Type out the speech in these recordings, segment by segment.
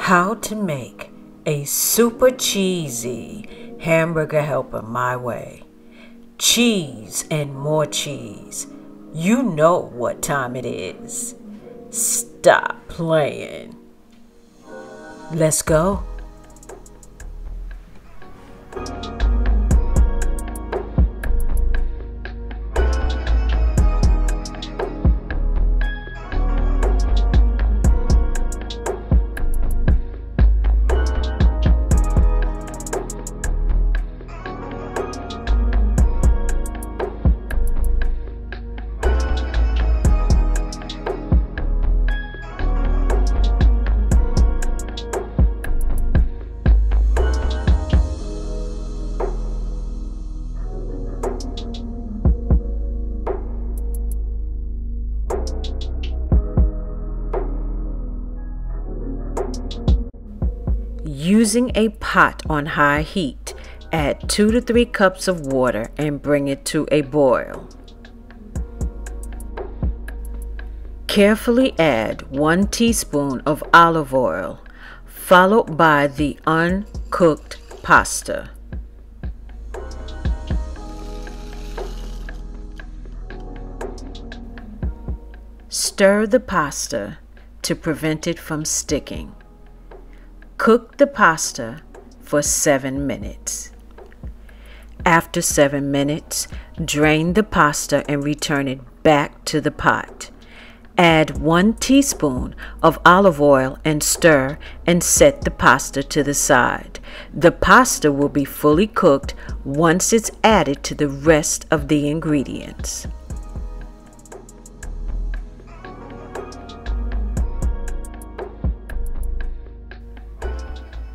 How to make a super cheesy hamburger helper my way. Cheese and more cheese. You know what time it is. Stop playing. Let's go. Using a pot on high heat, add 2 to 3 cups of water and bring it to a boil. Carefully add 1 teaspoon of olive oil, followed by the uncooked pasta. Stir the pasta to prevent it from sticking. Cook the pasta for 7 minutes. After 7 minutes, drain the pasta and return it back to the pot. Add 1 teaspoon of olive oil and stir and set the pasta to the side. The pasta will be fully cooked once it's added to the rest of the ingredients.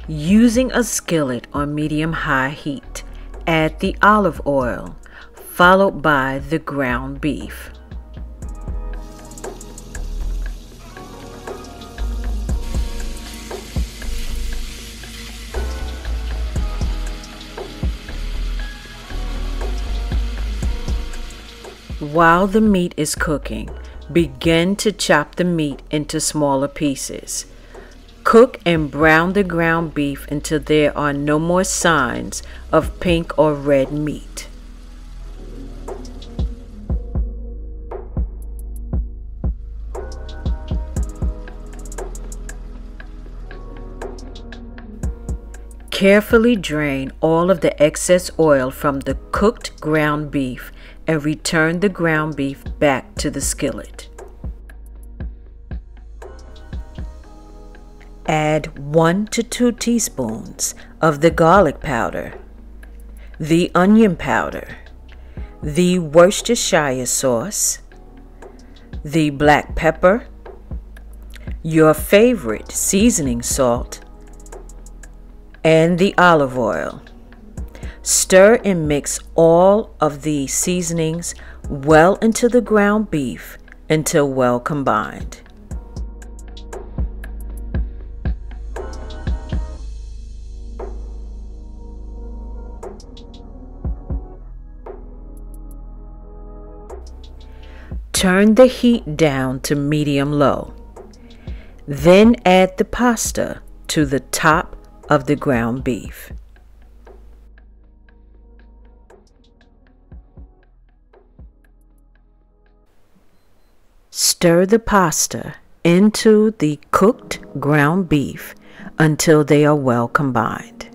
Using a skillet on medium-high heat, add the olive oil, followed by the ground beef. While the meat is cooking, begin to chop the meat into smaller pieces. Cook and brown the ground beef until there are no more signs of pink or red meat. Carefully drain all of the excess oil from the cooked ground beef and return the ground beef back to the skillet. Add 1 to 2 teaspoons of the garlic powder, the onion powder, the Worcestershire sauce, the black pepper, your favorite seasoning salt, and the olive oil. Stir and mix all of the seasonings well into the ground beef until well combined. Turn the heat down to medium-low. Then add the pasta to the top of the ground beef. Stir the pasta into the cooked ground beef until they are well combined.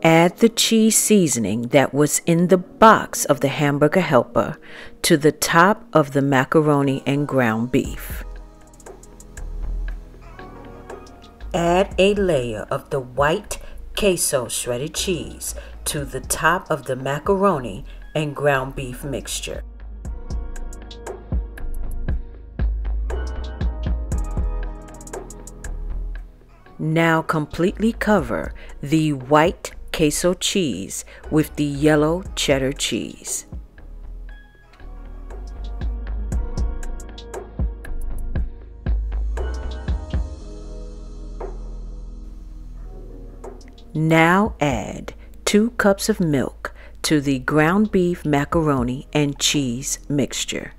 Add the cheese seasoning that was in the box of the Hamburger Helper to the top of the macaroni and ground beef. Add a layer of the white Queso shredded cheese to the top of the macaroni and ground beef mixture. Now completely cover the white Queso cheese with the yellow cheddar cheese. Now add 2 cups of milk to the ground beef, macaroni, and cheese mixture.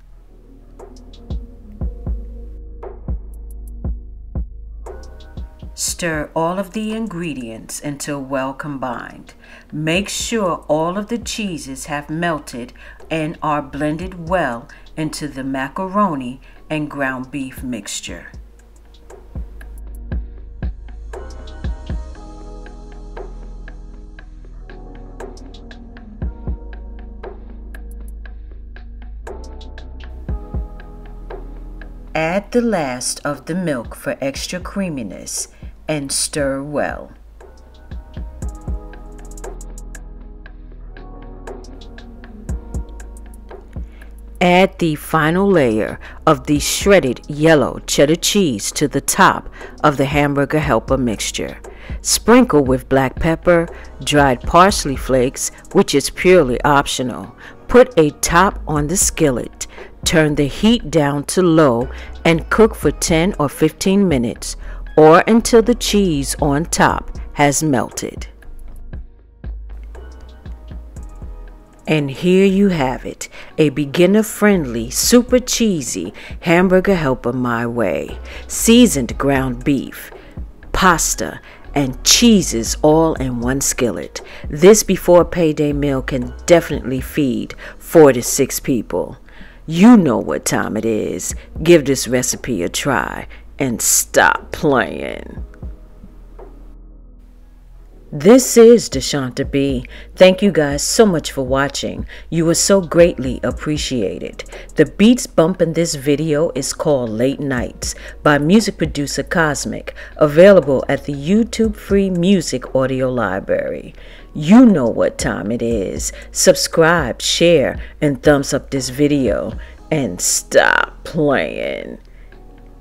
Stir all of the ingredients until well combined. Make sure all of the cheeses have melted and are blended well into the macaroni and ground beef mixture. Add the last of the milk for extra creaminess and stir well. Add the final layer of the shredded yellow cheddar cheese to the top of the Hamburger Helper mixture. Sprinkle with black pepper, dried parsley flakes, which is purely optional. Put a top on the skillet. Turn the heat down to low and cook for 10 or 15 minutes or until the cheese on top has melted. And here you have it, a beginner-friendly, super cheesy Hamburger Helper my way. Seasoned ground beef, pasta, and cheeses all in one skillet. This before payday meal can definitely feed 4 to 6 people. You know what time it is. Give this recipe a try and stop playing. This is DeSHANTA B. Thank you guys so much for watching. You are so greatly appreciated. The beats bump in this video is called Late Nights by music producer CAUSMIC, available at the YouTube free music audio library. You know what time it is. Subscribe, share, and thumbs up this video and stop playing.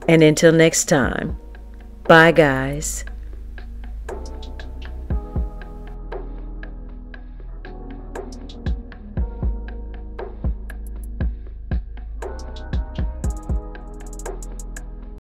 And until next time, bye guys.